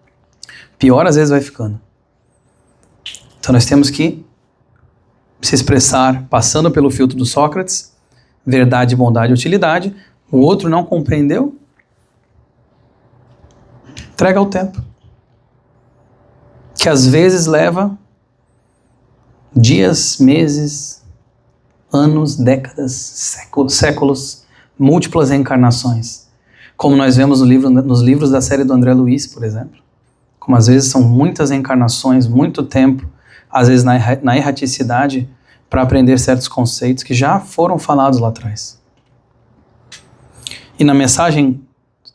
pior às vezes vai ficando. Então nós temos que se expressar passando pelo filtro do Sócrates, verdade, bondade e utilidade. O outro não compreendeu, entrega ao tempo. Que às vezes leva dias, meses, anos, décadas, séculos, múltiplas reencarnações. Como nós vemos nos livros da série do André Luiz, por exemplo. Como às vezes são muitas reencarnações, muito tempo, às vezes na erraticidade, para aprender certos conceitos que já foram falados lá atrás. E na mensagem,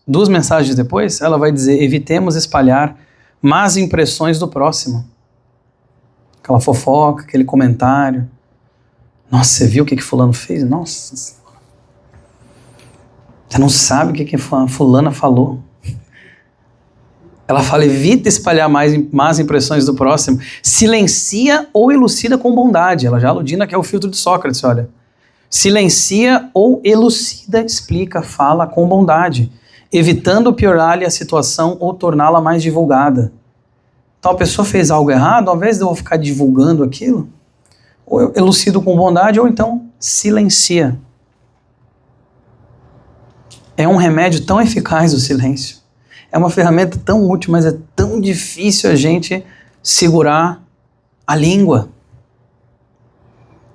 2 mensagens depois, ela vai dizer: evitemos espalhar más impressões do próximo. Aquela fofoca, aquele comentário. Nossa, você viu o que fulano fez? Nossa, você não sabe o que fulana falou. Ela fala: evita espalhar más impressões do próximo, silencia ou elucida com bondade. Ela já aludindo que é o filtro de Sócrates, olha. Silencia ou elucida, explica, fala com bondade, evitando piorar-lhe a situação ou torná-la mais divulgada. Então a pessoa fez algo errado, ao invés de eu ficar divulgando aquilo, ou eu elucido com bondade, ou então silencia. É um remédio tão eficaz o silêncio. É uma ferramenta tão útil, mas é tão difícil a gente segurar a língua.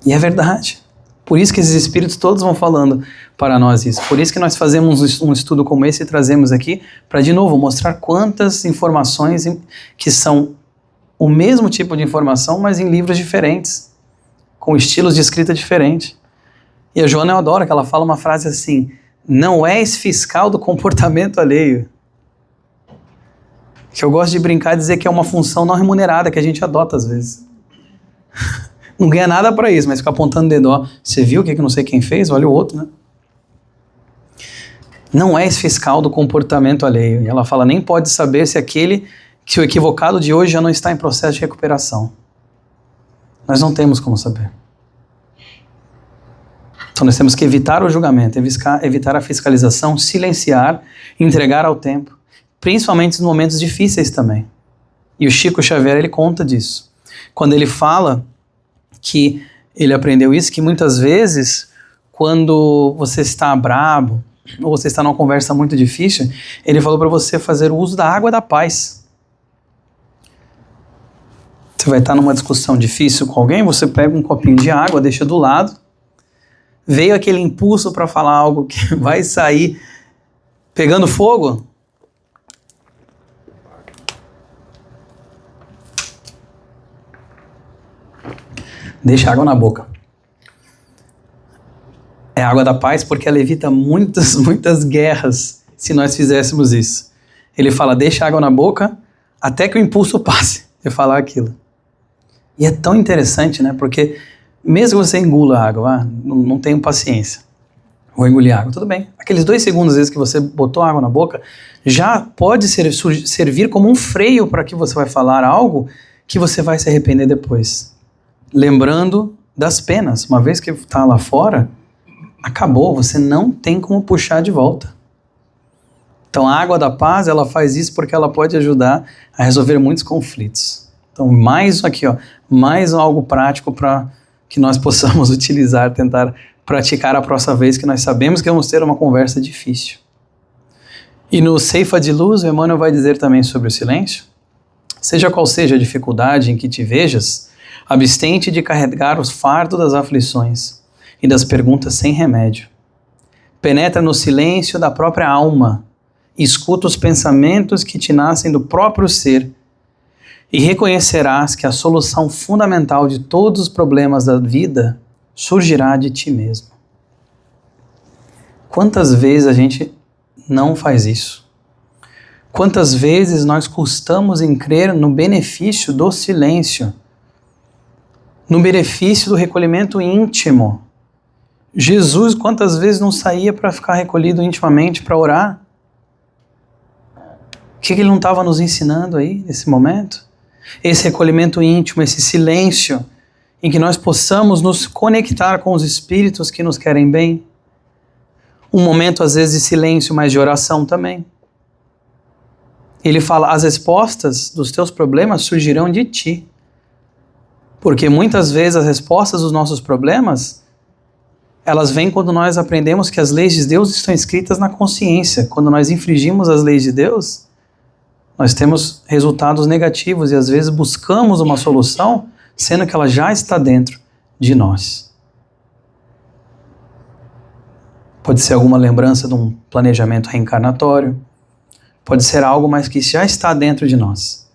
E é verdade. Por isso que esses espíritos todos vão falando para nós isso. Por isso que nós fazemos um estudo como esse e trazemos aqui para, de novo, mostrar quantas informações que são o mesmo tipo de informação, mas em livros diferentes, com estilos de escrita diferentes. E a Joana, eu adoro que ela fala uma frase assim: não és fiscal do comportamento alheio. Que eu gosto de brincar e dizer que é uma função não remunerada que a gente adota às vezes. Não ganha nada para isso, mas fica apontando o dedo, ó, você viu o que não sei quem fez? Olha o outro, né? Não és fiscal do comportamento alheio. E ela fala: nem pode saber se que o equivocado de hoje já não está em processo de recuperação. Nós não temos como saber. Então nós temos que evitar o julgamento, evitar a fiscalização, silenciar, entregar ao tempo, principalmente nos momentos difíceis também. E o Chico Xavier, ele conta disso. Quando ele fala que ele aprendeu isso, que muitas vezes, quando você está brabo, ou você está numa conversa muito difícil, ele falou para você fazer o uso da água da paz. Você vai estar numa discussão difícil com alguém, você pega um copinho de água, deixa do lado, veio aquele impulso para falar algo que vai sair pegando fogo, deixa água na boca. É a água da paz porque ela evita muitas guerras se nós fizéssemos isso. Ele fala: deixa água na boca até que o impulso passe de falar aquilo. E é tão interessante, né? Porque mesmo que você engula a água, não tenho paciência, vou engolir água, tudo bem. Aqueles 2 segundos, às vezes, que você botou água na boca, já pode servir como um freio para que você vai falar algo que você vai se arrepender depois. Lembrando das penas. Uma vez que está lá fora, acabou, você não tem como puxar de volta. Então a água da paz, ela faz isso porque ela pode ajudar a resolver muitos conflitos. Então mais aqui, mais algo prático para que nós possamos utilizar, tentar praticar a próxima vez que nós sabemos que vamos ter uma conversa difícil. E no Ceifa de Luz, o Emmanuel vai dizer também sobre o silêncio. Seja qual seja a dificuldade em que te vejas, abstente de carregar os fardos das aflições e das perguntas sem remédio. Penetra no silêncio da própria alma, escuta os pensamentos que te nascem do próprio ser e reconhecerás que a solução fundamental de todos os problemas da vida surgirá de ti mesmo. Quantas vezes a gente não faz isso? Quantas vezes nós custamos em crer no benefício do silêncio, no benefício do recolhimento íntimo? Jesus, quantas vezes não saía para ficar recolhido intimamente, para orar? O que ele não estava nos ensinando aí, nesse momento? Esse recolhimento íntimo, esse silêncio, em que nós possamos nos conectar com os espíritos que nos querem bem. Um momento, às vezes, de silêncio, mas de oração também. Ele fala, as respostas dos teus problemas surgirão de ti. Porque muitas vezes as respostas dos nossos problemas, elas vêm quando nós aprendemos que as leis de Deus estão escritas na consciência. Quando nós infringimos as leis de Deus, nós temos resultados negativos e às vezes buscamos uma solução, sendo que ela já está dentro de nós. Pode ser alguma lembrança de um planejamento reencarnatório, pode ser algo mais que já está dentro de nós.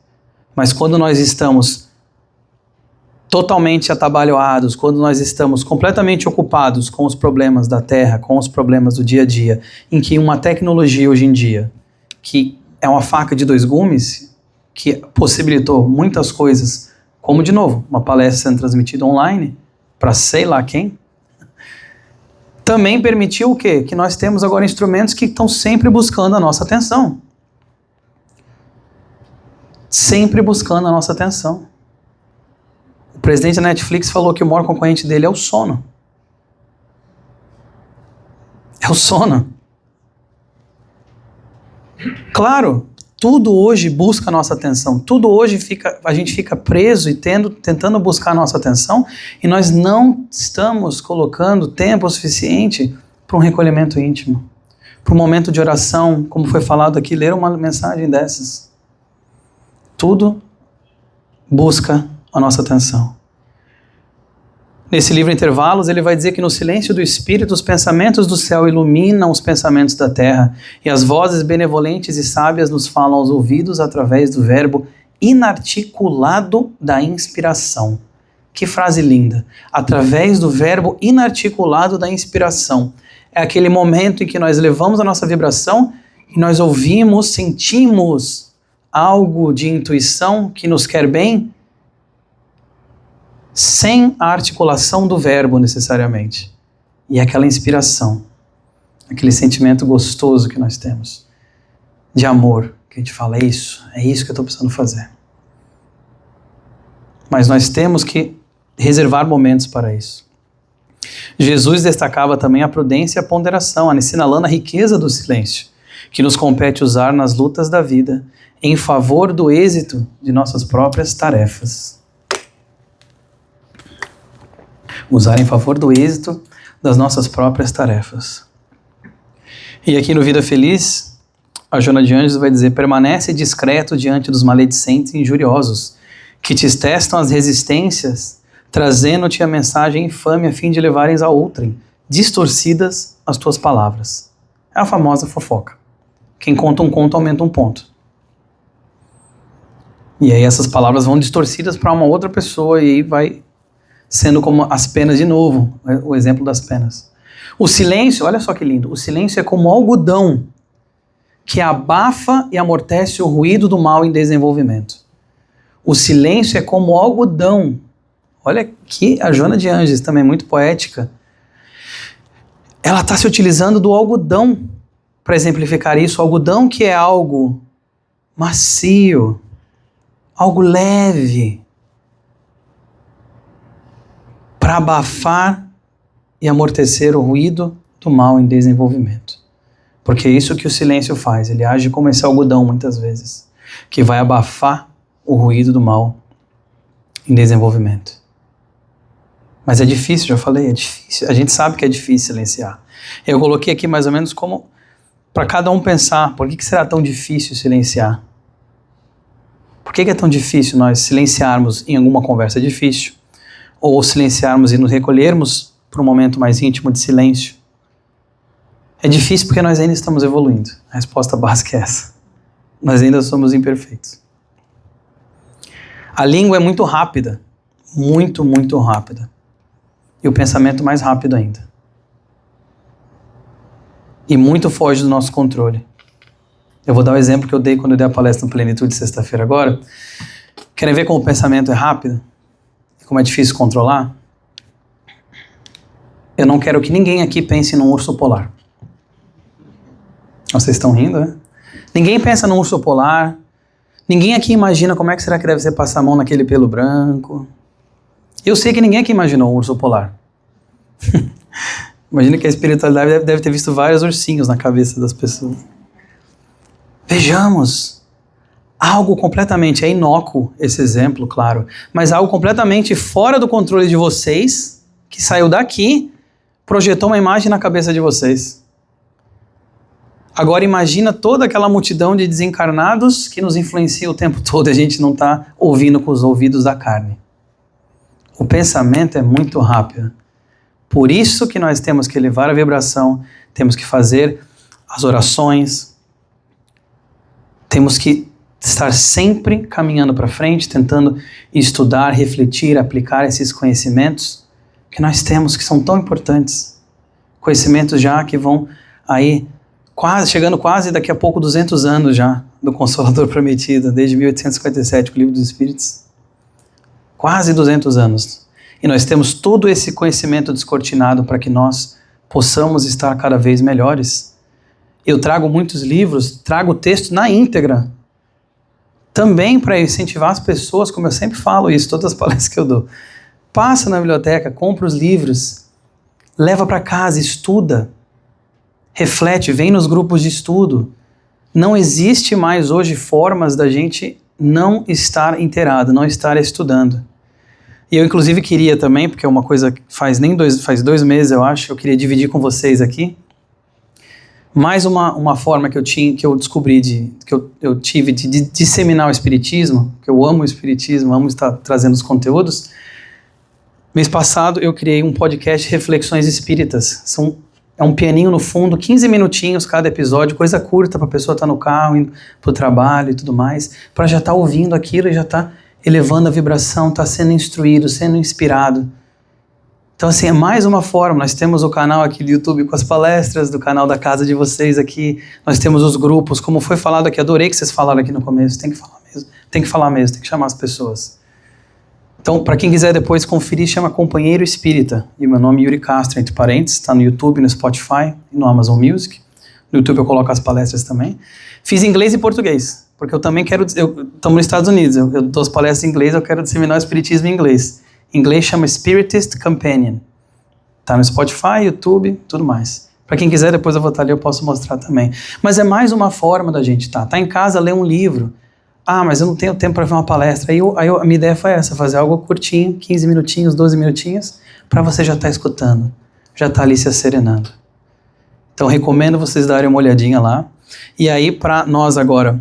Mas quando nós estamos totalmente atabalhoados, quando nós estamos completamente ocupados com os problemas da Terra, com os problemas do dia a dia, em que uma tecnologia hoje em dia, que é uma faca de 2 gumes, que possibilitou muitas coisas, como de novo, uma palestra sendo transmitida online, para sei lá quem, também permitiu o quê? Que nós temos agora instrumentos que estão sempre buscando a nossa atenção. Sempre buscando a nossa atenção. O presidente da Netflix falou que o maior concorrente dele é o sono. É o sono. Claro, tudo hoje busca a nossa atenção, tudo hoje a gente fica preso e tentando buscar a nossa atenção e nós não estamos colocando tempo suficiente para um recolhimento íntimo, para um momento de oração, como foi falado aqui, ler uma mensagem dessas. Tudo busca a nossa atenção. Nesse livro Intervalos, ele vai dizer que no silêncio do Espírito, os pensamentos do céu iluminam os pensamentos da terra e as vozes benevolentes e sábias nos falam aos ouvidos através do verbo inarticulado da inspiração. Que frase linda! Através do verbo inarticulado da inspiração. É aquele momento em que nós levamos a nossa vibração e nós ouvimos, sentimos algo de intuição que nos quer bem, sem a articulação do verbo necessariamente. E aquela inspiração, aquele sentimento gostoso que nós temos, de amor, que a gente fala, é isso que eu estou precisando fazer. Mas nós temos que reservar momentos para isso. Jesus destacava também a prudência e a ponderação, assinalando a riqueza do silêncio, que nos compete usar nas lutas da vida, em favor do êxito de nossas próprias tarefas. Usar em favor do êxito das nossas próprias tarefas. E aqui no Vida Feliz, a Joana de Anjos vai dizer, permanece discreto diante dos maledicentes e injuriosos, que te testam as resistências, trazendo-te a mensagem infame a fim de levarem a outrem, distorcidas as tuas palavras. É a famosa fofoca. Quem conta um conto aumenta um ponto. E aí essas palavras vão distorcidas para uma outra pessoa e aí vai sendo como as penas de novo, o exemplo das penas. O silêncio, olha só que lindo, o silêncio é como algodão que abafa e amortece o ruído do mal em desenvolvimento. O silêncio é como algodão Olha aqui a Joana de Ângeles, também muito poética. Ela está se utilizando do algodão para exemplificar isso. O algodão que é algo macio, algo leve, para abafar e amortecer o ruído do mal em desenvolvimento. Porque é isso que o silêncio faz, ele age como esse algodão muitas vezes, que vai abafar o ruído do mal em desenvolvimento. Mas é difícil, já falei, é difícil. A gente sabe que é difícil silenciar. Eu coloquei aqui mais ou menos como para cada um pensar, por que será tão difícil silenciar? Por que é tão difícil nós silenciarmos em alguma conversa difícil? Ou silenciarmos e nos recolhermos para um momento mais íntimo de silêncio? É difícil porque nós ainda estamos evoluindo. A resposta básica é essa. Nós ainda somos imperfeitos. A língua é muito rápida. Muito, muito rápida. E o pensamento mais rápido ainda. E muito foge do nosso controle. Eu vou dar o exemplo que eu dei quando eu dei a palestra no Plenitude sexta-feira agora. Querem ver como o pensamento é rápido? E como é difícil controlar? Eu não quero que ninguém aqui pense num urso polar. Vocês estão rindo, né? Ninguém pensa num urso polar. Ninguém aqui imagina como é que será que deve ser passar a mão naquele pelo branco. Eu sei que ninguém aqui imaginou um urso polar. Imagina que a espiritualidade deve ter visto vários ursinhos na cabeça das pessoas. Vejamos. Algo completamente, é inócuo esse exemplo, claro, mas algo completamente fora do controle de vocês, que saiu daqui, projetou uma imagem na cabeça de vocês. Agora imagina toda aquela multidão de desencarnados que nos influencia o tempo todo e a gente não está ouvindo com os ouvidos da carne. O pensamento é muito rápido. Por isso que nós temos que elevar a vibração, temos que fazer as orações, temos que estar sempre caminhando para frente, tentando estudar, refletir, aplicar esses conhecimentos que nós temos, que são tão importantes. Conhecimentos já que vão aí chegando quase daqui a pouco 200 anos já do Consolador Prometido, desde 1857, o Livro dos Espíritos. Quase 200 anos. E nós temos todo esse conhecimento descortinado para que nós possamos estar cada vez melhores. Eu trago muitos livros, trago o texto na íntegra, também para incentivar as pessoas, como eu sempre falo isso, todas as palestras que eu dou. Passa na biblioteca, compra os livros, leva para casa, estuda, reflete, vem nos grupos de estudo. Não existe mais hoje formas da gente não estar inteirado, não estar estudando. E eu inclusive queria também, porque é uma coisa que faz 2 meses eu acho, eu queria dividir com vocês aqui, mais uma forma que eu descobri, que eu tive de disseminar o Espiritismo, que eu amo o Espiritismo, amo estar trazendo os conteúdos. Mês passado eu criei um podcast Reflexões Espíritas. É um pianinho no fundo, 15 minutinhos cada episódio, coisa curta para a pessoa estar no carro, indo para o trabalho e tudo mais, para já estar ouvindo aquilo e já estar elevando a vibração, estar sendo instruído, sendo inspirado. Então assim, é mais uma forma. Nós temos o canal aqui do YouTube com as palestras, do canal da casa de vocês aqui, nós temos os grupos, como foi falado aqui, adorei que vocês falaram aqui no começo, tem que falar mesmo, tem que chamar as pessoas. Então, para quem quiser depois conferir, chama Companheiro Espírita. E meu nome é Yuri Castro, entre parênteses, está no YouTube, no Spotify e no Amazon Music. No YouTube eu coloco as palestras também. Fiz inglês e português, porque eu também quero... Estamos nos Estados Unidos, eu dou as palestras em inglês, eu quero disseminar o espiritismo em inglês. Em inglês chama Spiritist Companion. Está no Spotify, YouTube, tudo mais. Para quem quiser, depois eu vou estar ali, eu posso mostrar também. Mas é mais uma forma da gente estar. Tá em casa, ler um livro. Ah, mas eu não tenho tempo para ver uma palestra. Aí a minha ideia foi essa, fazer algo curtinho, 15 minutinhos, 12 minutinhos, para você já estar escutando, já estar ali se asserenando. Então, recomendo vocês darem uma olhadinha lá. E aí, para nós agora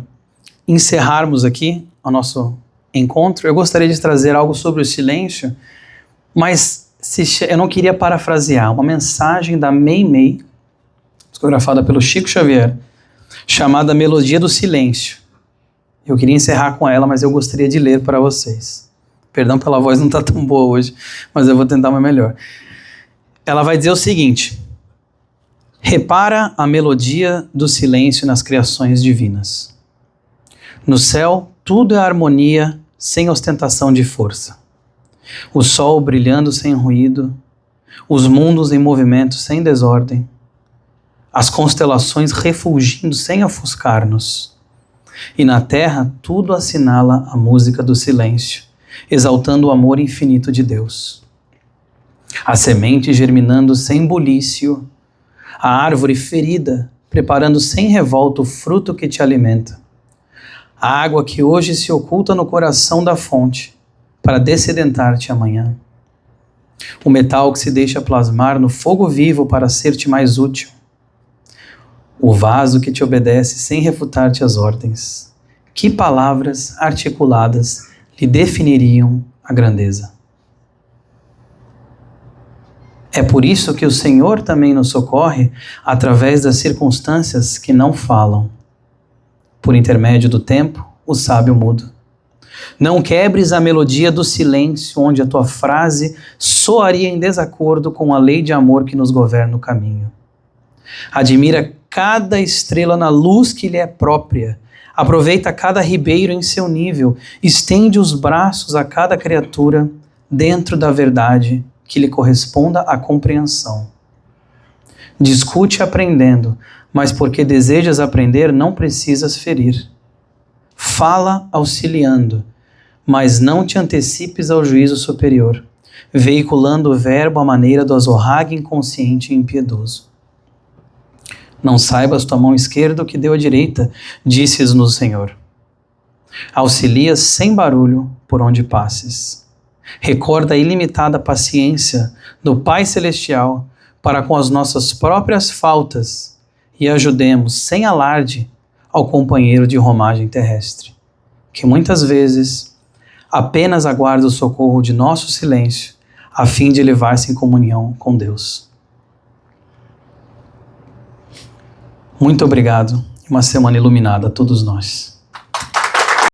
encerrarmos aqui o nosso encontro, eu gostaria de trazer algo sobre o silêncio, mas eu não queria parafrasear, uma mensagem da Meimei, psicografada pelo Chico Xavier, chamada Melodia do Silêncio. Eu queria encerrar com ela, mas eu gostaria de ler para vocês. Perdão pela voz, não está tão boa hoje, mas eu vou tentar uma melhor. Ela vai dizer o seguinte: repara a melodia do silêncio nas criações divinas. No céu, tudo é harmonia, sem ostentação de força. o sol brilhando sem ruído, os mundos em movimento sem desordem, as constelações refulgindo sem ofuscar-nos. E na terra tudo assinala a música do silêncio, exaltando o amor infinito de Deus. A semente germinando sem bulício, a árvore ferida, preparando sem revolta o fruto que te alimenta. A água que hoje se oculta no coração da fonte, para dessedentar-te amanhã. O metal que se deixa plasmar no fogo vivo para ser-te mais útil. O vaso que te obedece sem refutar-te as ordens. Que palavras articuladas lhe definiriam a grandeza? É por isso que o Senhor também nos socorre através das circunstâncias que não falam. Por intermédio do tempo, o sábio mudo. Não quebres a melodia do silêncio, onde a tua frase soaria em desacordo com a lei de amor que nos governa o caminho. Admira cada estrela na luz que lhe é própria. Aproveita cada ribeiro em seu nível. Estende os braços a cada criatura dentro da verdade que lhe corresponda à compreensão. Discute aprendendo, mas porque desejas aprender, não precisas ferir. Fala auxiliando, mas não te antecipes ao juízo superior, veiculando o verbo à maneira do azorrague inconsciente e impiedoso. Não saibas tua mão esquerda o que deu à direita, disse-nos o Senhor. Auxilia sem barulho por onde passes. Recorda a ilimitada paciência do Pai Celestial para com as nossas próprias faltas e ajudemos sem alarde ao companheiro de romagem terrestre, que muitas vezes apenas aguarda o socorro de nosso silêncio a fim de elevar-se em comunhão com Deus. Muito obrigado e uma semana iluminada a todos nós.